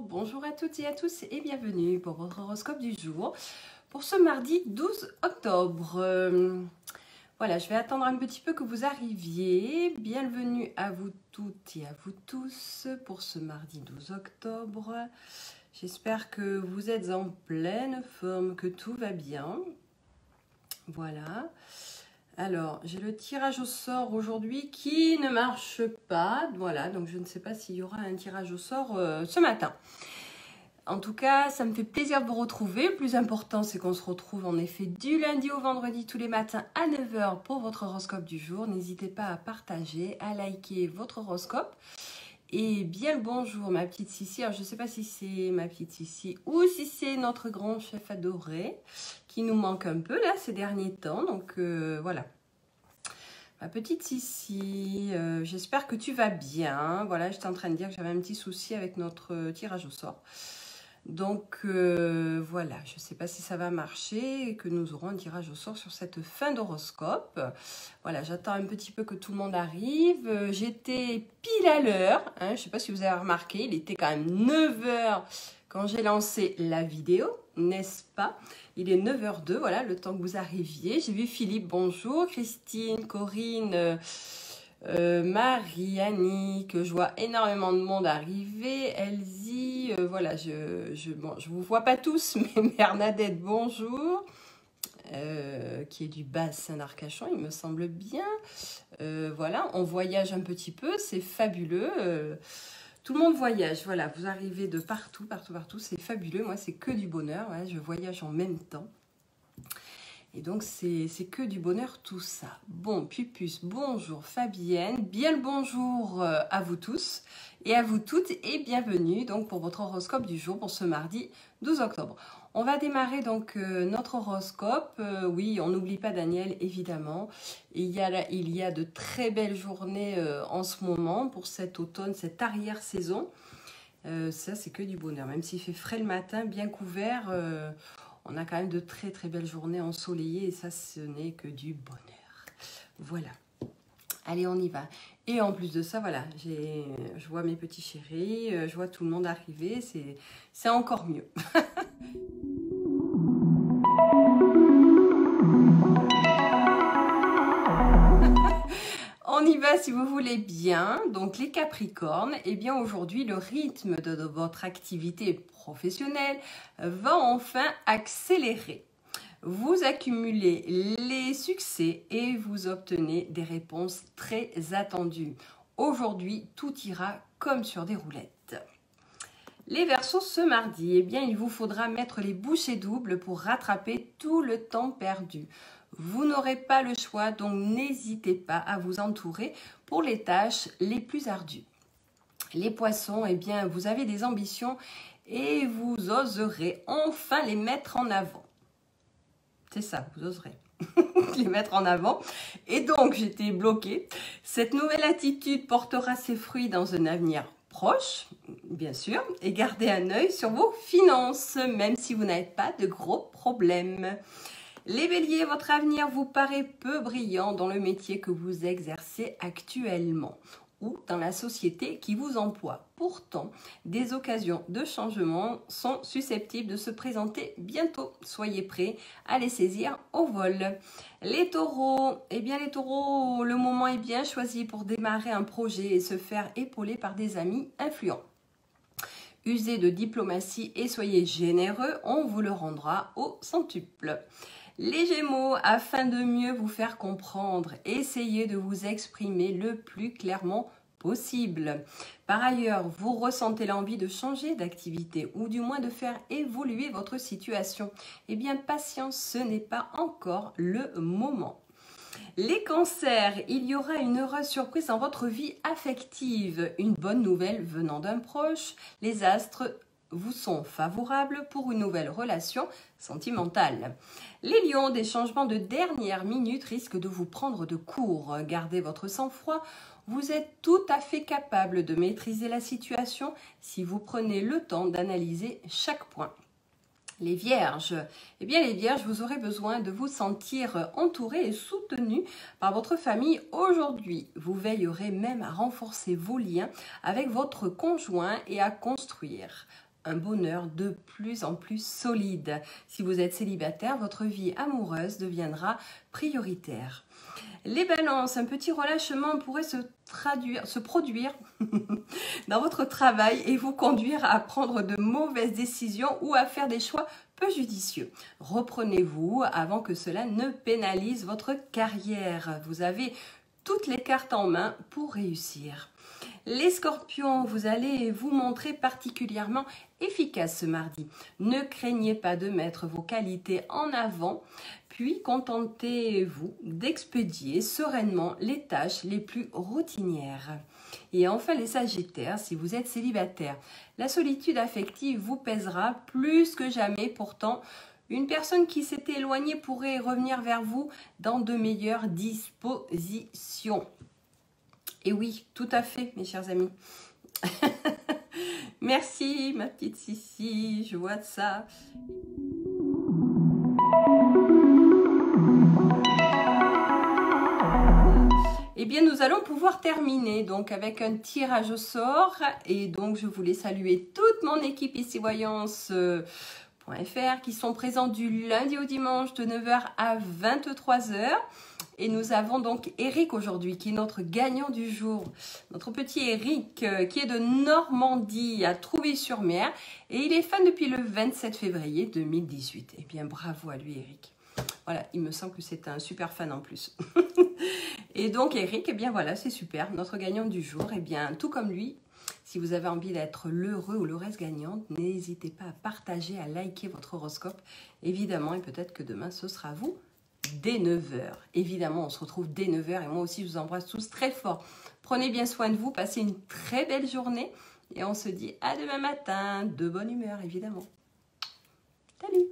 Bonjour à toutes et à tous et bienvenue pour votre horoscope du jour pour ce mardi 12 octobre. Voilà, je vais attendre un petit peu que vous arriviez. Bienvenue à vous toutes et à vous tous pour ce mardi 12 octobre. J'espère que vous êtes en pleine forme, que tout va bien. Voilà. Alors, j'ai le tirage au sort aujourd'hui qui ne marche pas. Voilà, donc je ne sais pas s'il y aura un tirage au sort ce matin. En tout cas, ça me fait plaisir de vous retrouver. Le plus important, c'est qu'on se retrouve en effet du lundi au vendredi tous les matins à 9 h pour votre horoscope du jour. N'hésitez pas à partager, à liker votre horoscope. Et bien le bonjour ma petite Sissi. Alors je ne sais pas si c'est ma petite Sissi ou si c'est notre grand chef adoré qui nous manque un peu là ces derniers temps. Donc voilà. Ma petite Sissi, j'espère que tu vas bien. Voilà, j'étais en train de dire que j'avais un petit souci avec notre tirage au sort. Donc voilà, je ne sais pas si ça va marcher et que nous aurons un tirage au sort sur cette fin d'horoscope. Voilà, j'attends un petit peu que tout le monde arrive. J'étais pile à l'heure, hein, je ne sais pas si vous avez remarqué, il était quand même 9 h quand j'ai lancé la vidéo, n'est-ce pas? Il est 9 h 02, voilà, le temps que vous arriviez. J'ai vu Philippe, bonjour, Christine, Corinne... Marie, que je vois énormément de monde arriver. Elsie, voilà, je vous vois pas tous, mais Bernadette, bonjour. Qui est du bassin d'Arcachon, il me semble bien. Voilà, on voyage un petit peu, c'est fabuleux. Tout le monde voyage, voilà, vous arrivez de partout, c'est fabuleux. Moi, c'est que du bonheur, ouais, je voyage en même temps. Et donc, c'est que du bonheur tout ça. Bon, Pupus, bonjour Fabienne. Bien le bonjour à vous tous et à vous toutes et bienvenue donc pour votre horoscope du jour pour ce mardi 12 octobre. On va démarrer donc notre horoscope. Oui, on n'oublie pas Daniel, évidemment. Il y a de très belles journées en ce moment pour cet automne, cette arrière-saison. Ça, c'est que du bonheur. Même s'il fait frais le matin, bien couvert... on a quand même de très très belles journées ensoleillées et ça, ce n'est que du bonheur. Voilà. Allez, on y va. Et en plus de ça, voilà, je vois mes petits chéris, je vois tout le monde arriver, c'est encore mieux. On y va si vous voulez bien. Donc les Capricornes, eh bien aujourd'hui le rythme de votre activité professionnelle va enfin accélérer. Vous accumulez les succès et vous obtenez des réponses très attendues. Aujourd'hui, tout ira comme sur des roulettes. Les Verseaux, ce mardi, eh bien, il vous faudra mettre les bouchées doubles pour rattraper tout le temps perdu. Vous n'aurez pas le choix, donc n'hésitez pas à vous entourer pour les tâches les plus ardues. Les Poissons, eh bien, vous avez des ambitions et vous oserez enfin les mettre en avant. C'est ça, vous oserez les mettre en avant. Et donc, j'étais bloquée. Cette nouvelle attitude portera ses fruits dans un avenir proche, bien sûr, et gardez un œil sur vos finances, même si vous n'avez pas de gros problèmes. Les Béliers, votre avenir vous paraît peu brillant dans le métier que vous exercez actuellement ou dans la société qui vous emploie. Pourtant, des occasions de changement sont susceptibles de se présenter bientôt. Soyez prêts à les saisir au vol. Les Taureaux, eh bien les Taureaux, le moment est bien choisi pour démarrer un projet et se faire épauler par des amis influents. Usez de diplomatie et soyez généreux, on vous le rendra au centuple. Les Gémeaux, afin de mieux vous faire comprendre, essayez de vous exprimer le plus clairement possible. Par ailleurs, vous ressentez l'envie de changer d'activité ou du moins de faire évoluer votre situation. Eh bien, patience, ce n'est pas encore le moment. Les Cancers, il y aura une heureuse surprise dans votre vie affective. Une bonne nouvelle venant d'un proche. Les astres vous sont favorables pour une nouvelle relation sentimentale. Les Lions, des changements de dernière minute risquent de vous prendre de court. Gardez votre sang-froid. Vous êtes tout à fait capable de maîtriser la situation si vous prenez le temps d'analyser chaque point. Les Vierges, eh bien les Vierges, vous aurez besoin de vous sentir entourés et soutenus par votre famille aujourd'hui. Vous veillerez même à renforcer vos liens avec votre conjoint et à construire un bonheur de plus en plus solide. Si vous êtes célibataire, votre vie amoureuse deviendra prioritaire. Les balances, un petit relâchement pourrait se produire dans votre travail et vous conduire à prendre de mauvaises décisions ou à faire des choix peu judicieux. Reprenez-vous avant que cela ne pénalise votre carrière. Vous avez toutes les cartes en main pour réussir. Les scorpions, vous allez vous montrer particulièrement efficace ce mardi. Ne craignez pas de mettre vos qualités en avant, puis contentez-vous d'expédier sereinement les tâches les plus routinières. Et enfin les sagittaires, si vous êtes célibataire, la solitude affective vous pèsera plus que jamais. Pourtant, une personne qui s'était éloignée pourrait revenir vers vous dans de meilleures dispositions. Et oui, tout à fait, mes chers amis. Merci, ma petite Sissi, je vois ça. Eh bien, nous allons pouvoir terminer donc avec un tirage au sort. Et donc, je voulais saluer toute mon équipe ici Voyance.fr qui sont présents du lundi au dimanche de 9h à 23h. Et nous avons donc Eric aujourd'hui qui est notre gagnant du jour. Notre petit Eric qui est de Normandie à Trouville-sur-Mer. Et il est fan depuis le 27 février 2018. Eh bien, bravo à lui Eric. Voilà, il me semble que c'est un super fan en plus. Et donc Eric, eh bien voilà, c'est super. Notre gagnant du jour, eh bien tout comme lui, si vous avez envie d'être l'heureux ou l'heureuse gagnante, n'hésitez pas à partager, à liker votre horoscope. Évidemment, et peut-être que demain, ce sera vous dès 9h. Évidemment, on se retrouve dès 9h et moi aussi, je vous embrasse tous très fort. Prenez bien soin de vous, passez une très belle journée et on se dit à demain matin, de bonne humeur évidemment. Salut!